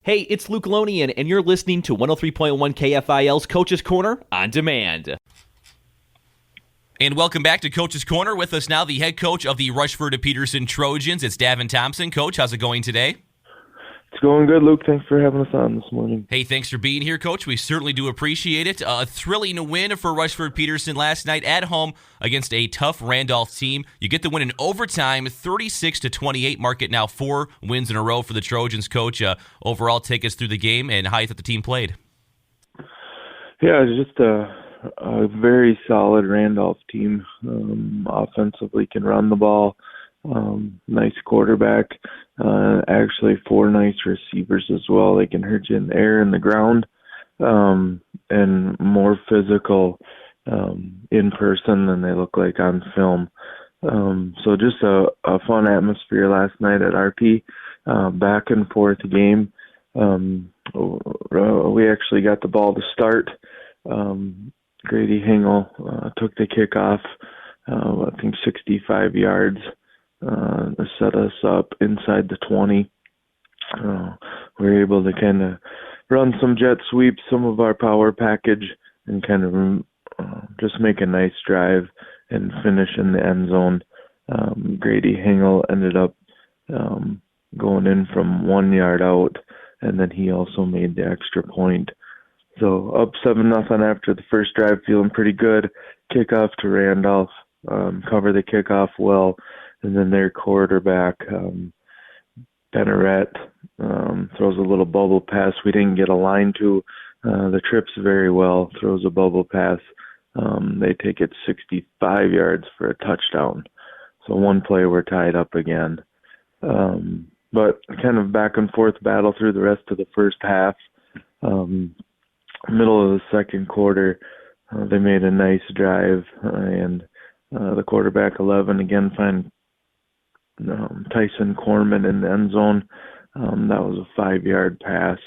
Hey, it's Luke Lonien, and you're listening to 103.1 KFIL's Coach's Corner on Demand. And welcome back to Coach's Corner. With us now, the head coach of the Rushford-Peterson Trojans. It's Davin Thompson. Coach, how's it going today? It's going good, Luke. Thanks for having us on this morning. Hey, thanks for being here, Coach. We certainly do appreciate it. A thrilling win for Rushford-Peterson last night at home against a tough Randolph team. You get the win in overtime, 36-28. Mark it now 4 wins in a row for the Trojans. Coach, overall, take us through the game and how you thought the team played. Yeah, it's just a very solid Randolph team. Offensively can run the ball. Nice quarterback. Actually 4 nice receivers as well. They can hurt you in the air and the ground. And more physical in person than they look like on film. So just a fun atmosphere last night at RP. Back and forth game. We actually got the ball to start. Grady Hengel took the kickoff, I think 65 yards, to set us up inside the 20. We were able to kind of run some jet sweeps, some of our power package, and kind of just make a nice drive and finish in the end zone. Grady Hengel ended up going in from 1 yard out, and then he also made the extra point. So up 7-0 after the first drive, feeling pretty good. Kickoff to Randolph, cover the kickoff well, and then their quarterback, Benneret, throws a little bubble pass. We didn't get a line to the trips very well, throws a bubble pass. They take it 65 yards for a touchdown. So one play we're tied up again. But kind of back and forth battle through the rest of the first half. Middle of the second quarter, they made a nice drive, and the quarterback 11 again find Tyson Corman in the end zone. That was a 5-yard pass.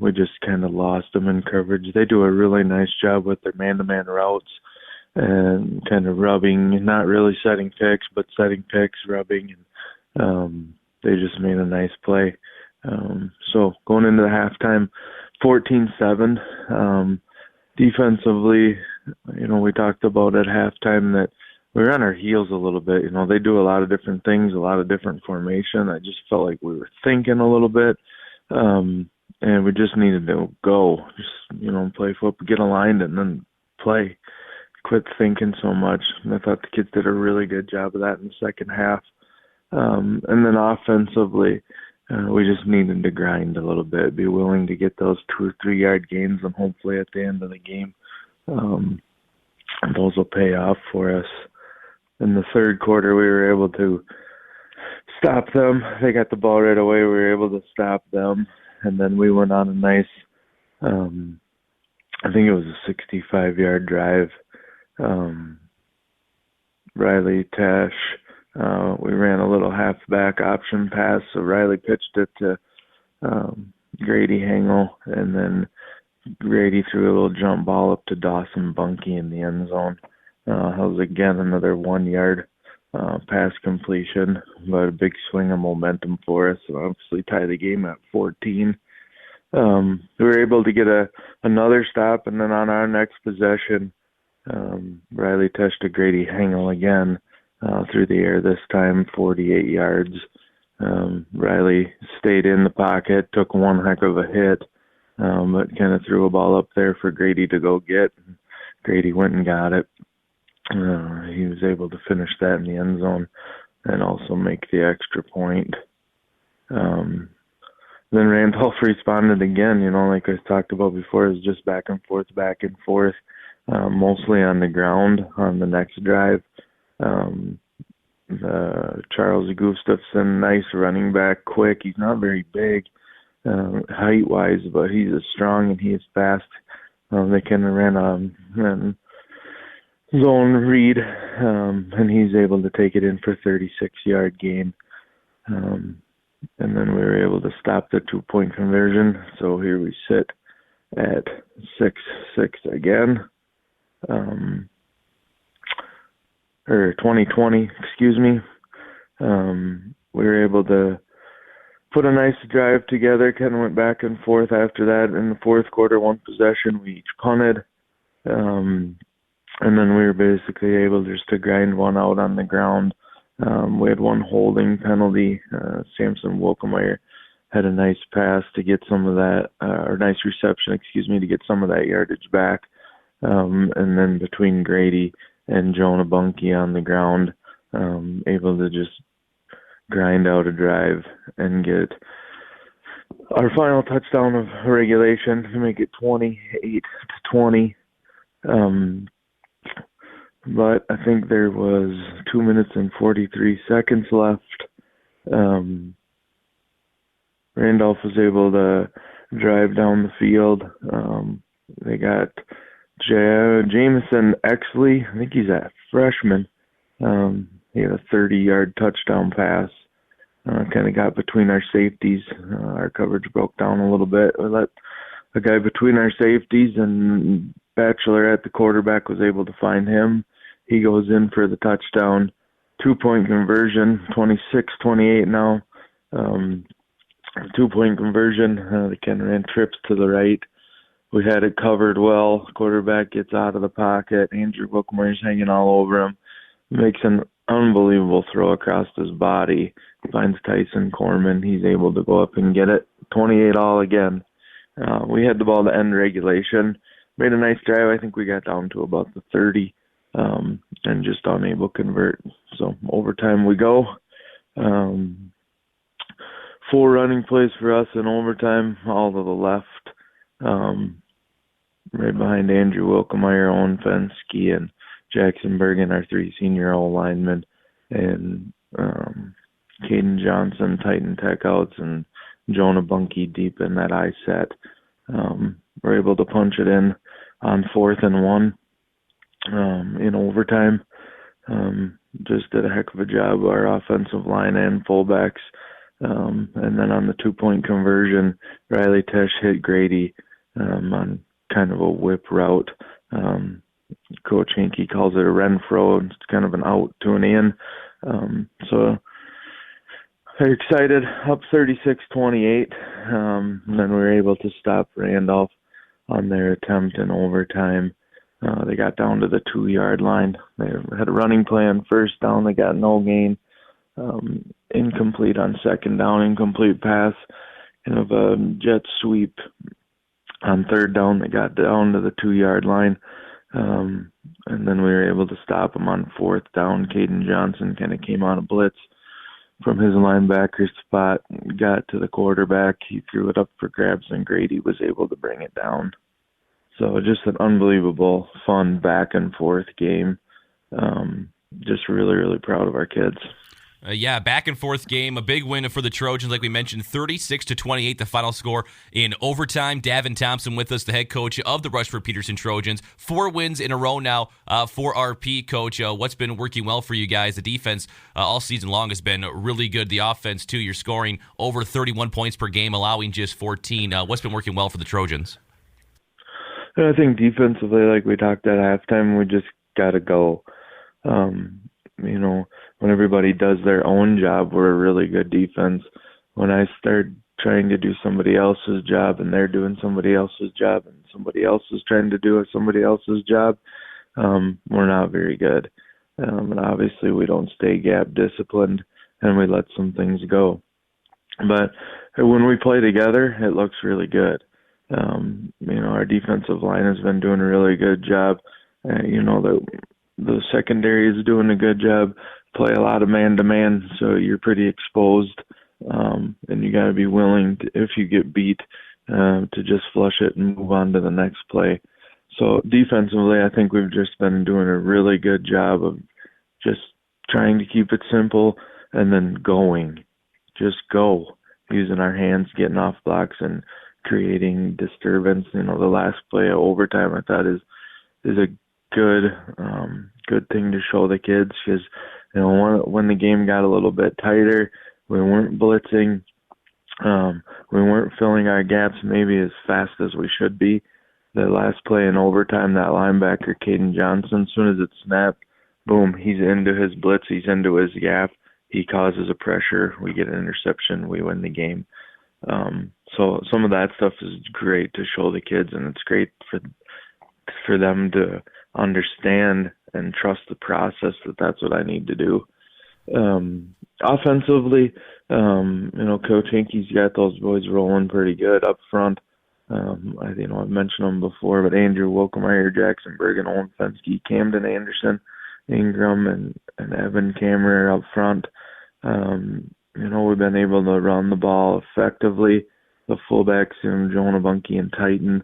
We just kind of lost them in coverage. They do a really nice job with their man-to-man routes and kind of rubbing, not really setting picks, but setting picks, rubbing, and they just made a nice play. So going into the halftime, 14-7. Defensively, we talked about at halftime that we were on our heels a little bit. They do a lot of different things, a lot of different formation. I just felt like we were thinking a little bit, and we just needed to go. Just, play football, get aligned, and then play. Quit thinking so much. And I thought the kids did a really good job of that in the second half. And then offensively, we just needed to grind a little bit, be willing to get those 2 or 3 yard gains, and hopefully at the end of the game, those will pay off for us. In the third quarter, we were able to stop them. They got the ball right away. We were able to stop them. And then we went on a nice, I think it was a 65-yard drive. Riley Tash, we ran a little halfback option pass, so Riley pitched it to Grady Hengel, and then Grady threw a little jump ball up to Dawson Bunkie in the end zone. That was, again, another 1 yard pass completion, but a big swing of momentum for us, and obviously tie the game at 14. We were able to get another stop, and then on our next possession, Riley touched to Grady Hengel again through the air, this time 48 yards. Riley stayed in the pocket, took one heck of a hit, but kind of threw a ball up there for Grady to go get. Grady went and got it. He was able to finish that in the end zone and also make the extra point. Then Randolph responded again, like I talked about before. It was just back and forth, mostly on the ground on the next drive. Charles Gustafson, nice running back, quick. He's not very big height-wise, but he's strong and he is fast. They kind of ran a zone read, and he's able to take it in for 36-yard gain. And then we were able to stop the 2-point conversion. So here we sit at 6-6 again. Or 2020, excuse me. We were able to put a nice drive together, kind of went back and forth after that. In the fourth quarter, one possession, we each punted. And then we were basically able just to grind one out on the ground. We had one holding penalty. Samson Wolkemeyer had a nice pass to get some of that, or nice reception, to get some of that yardage back. And then between Grady and Jonah Bunkie on the ground, able to just grind out a drive and get our final touchdown of regulation to make it 28-20. But I think there was 2 minutes and 43 seconds left. Randolph was able to drive down the field. They got Jamison Exley. I think he's a freshman. He had a 30-yard touchdown pass. Kind of got between our safeties. Our coverage broke down a little bit. We let a guy between our safeties, and Batchelor at the quarterback was able to find him. He goes in for the touchdown. 2-point conversion, 26-28 now. 2-point conversion. They kind of ran trips to the right. We had it covered well. Quarterback gets out of the pocket. Andrew Wolkemeyer's hanging all over him. Makes an unbelievable throw across his body. Finds Tyson Corman. He's able to go up and get it. 28-all again. We had the ball to end regulation. Made a nice drive. I think we got down to about the 30 and just unable to convert. So overtime we go. 4 running plays for us in overtime, all to the left. Right behind Andrew Wolkemeyer, Owen Fensky, and Jackson Bergen, our 3 senior O-linemen, and Caden Johnson, Titan tech outs, and Jonah Bunkie deep in that I set. We're able to punch it in on 4th and 1 in overtime. Just did a heck of a job, our offensive line and fullbacks. And then on the 2-point conversion, Riley Tesh hit Grady on kind of a whip route. Coach Hinkie calls it a Renfro. It's kind of an out to an in. So they're excited, up 36-28. And then we were able to stop Randolph on their attempt in overtime. They got down to the 2-yard line. They had a running play on first down. They got no gain. Incomplete on second down, incomplete pass, kind of a jet sweep on third down. They got down to the 2-yard line, and then we were able to stop them on 4th down. Caden Johnson kind of came on a blitz from his linebacker spot, got to the quarterback. He threw it up for grabs, and Grady was able to bring it down. So just an unbelievable, fun back-and-forth game. Just really, really proud of our kids. Back and forth game, a big win for the Trojans, like we mentioned, 36-28, the final score in overtime. Davin Thompson with us, the head coach of the Rushford-Peterson Trojans. 4 wins in a row now for RP, Coach. What's been working well for you guys? The defense all season long has been really good. The offense, too, you're scoring over 31 points per game, allowing just 14. What's been working well for the Trojans? I think defensively, like we talked at halftime, we just got to go. When everybody does their own job, we're a really good defense. When I start trying to do somebody else's job and they're doing somebody else's job and somebody else is trying to do somebody else's job, we're not very good. And obviously we don't stay gap disciplined and we let some things go. But when we play together, it looks really good. Our defensive line has been doing a really good job. The secondary is doing a good job. Play a lot of man-to-man, so you're pretty exposed, and you got to be willing to, if you get beat, to just flush it and move on to the next play. So defensively, I think we've just been doing a really good job of just trying to keep it simple and then going. Just go, using our hands, getting off blocks, and creating disturbance. The last play of overtime I thought is a good thing to show the kids, because when the game got a little bit tighter, we weren't blitzing, we weren't filling our gaps maybe as fast as we should be. The last play in overtime, that linebacker Caden Johnson, as soon as it snapped, boom, he's into his blitz, he's into his gap, he causes a pressure, we get an interception, we win the game. So some of that stuff is great to show the kids, and it's great for them to understand and trust the process that that's what I need to do. Offensively, Coach Hinkey's got those boys rolling pretty good up front. I've mentioned them before, but Andrew Wilkemeyer, Jackson Bergen, Owen Fensky, Camden Anderson, Ingram, and Evan Kammerer up front. We've been able to run the ball effectively. The fullbacks, Jonah Bunky and Titan.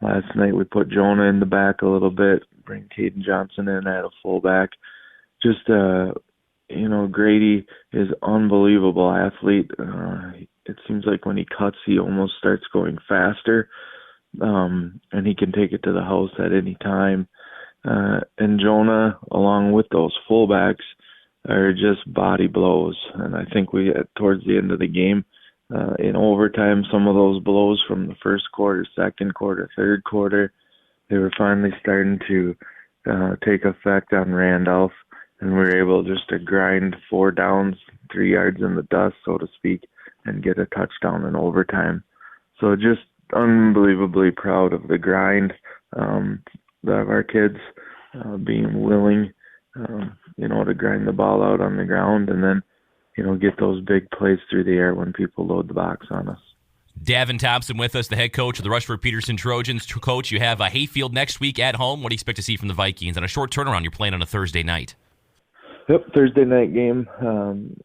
Last night we put Jonah in the back a little bit, bring Caden Johnson in at a fullback. Just, Grady is unbelievable athlete. It seems like when he cuts, he almost starts going faster, and he can take it to the house at any time. And Jonah, along with those fullbacks, are just body blows. And I think towards the end of the game, in overtime, some of those blows from the first quarter, second quarter, third quarter, they were finally starting to take effect on Randolph, and we were able just to grind 4 downs, 3 yards in the dust, so to speak, and get a touchdown in overtime. So just unbelievably proud of the grind of our kids being willing, to grind the ball out on the ground and then, get those big plays through the air when people load the box on us. Davin Thompson with us, the head coach of the Rushford-Peterson Trojans. Coach, you have Hayfield next week at home. What do you expect to see from the Vikings? On a short turnaround, you're playing on a Thursday night. Yep, Thursday night game.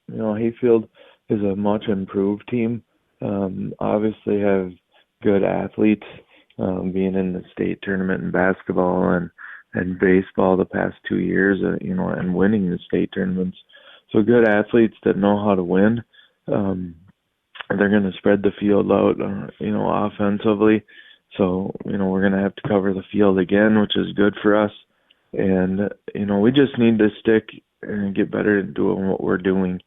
Hayfield is a much improved team. Obviously have good athletes, being in the state tournament in basketball and baseball the past 2 years, and winning the state tournaments. So good athletes that know how to win. They're going to spread the field out, offensively. So, we're going to have to cover the field again, which is good for us. And, we just need to stick and get better at doing what we're doing,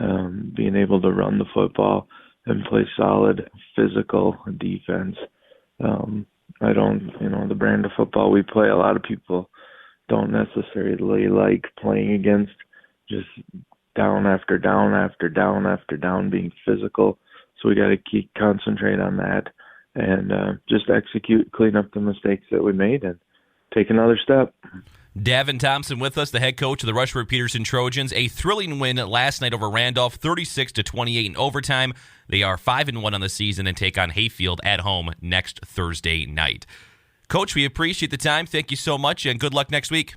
being able to run the football and play solid physical defense. The brand of football we play, a lot of people don't necessarily like playing against, just down after down after down after down, being physical. So we got to concentrate on that and just execute, clean up the mistakes that we made, and take another step. Davin Thompson with us, the head coach of the Rushford-Peterson Trojans. A thrilling win last night over Randolph, 36-28 in overtime. They are 5-1 on the season and take on Hayfield at home next Thursday night. Coach, we appreciate the time. Thank you so much, and good luck next week.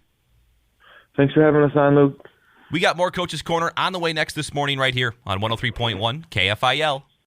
Thanks for having us on, Luke. We got more Coach's Corner on the way next this morning right here on 103.1 KFIL.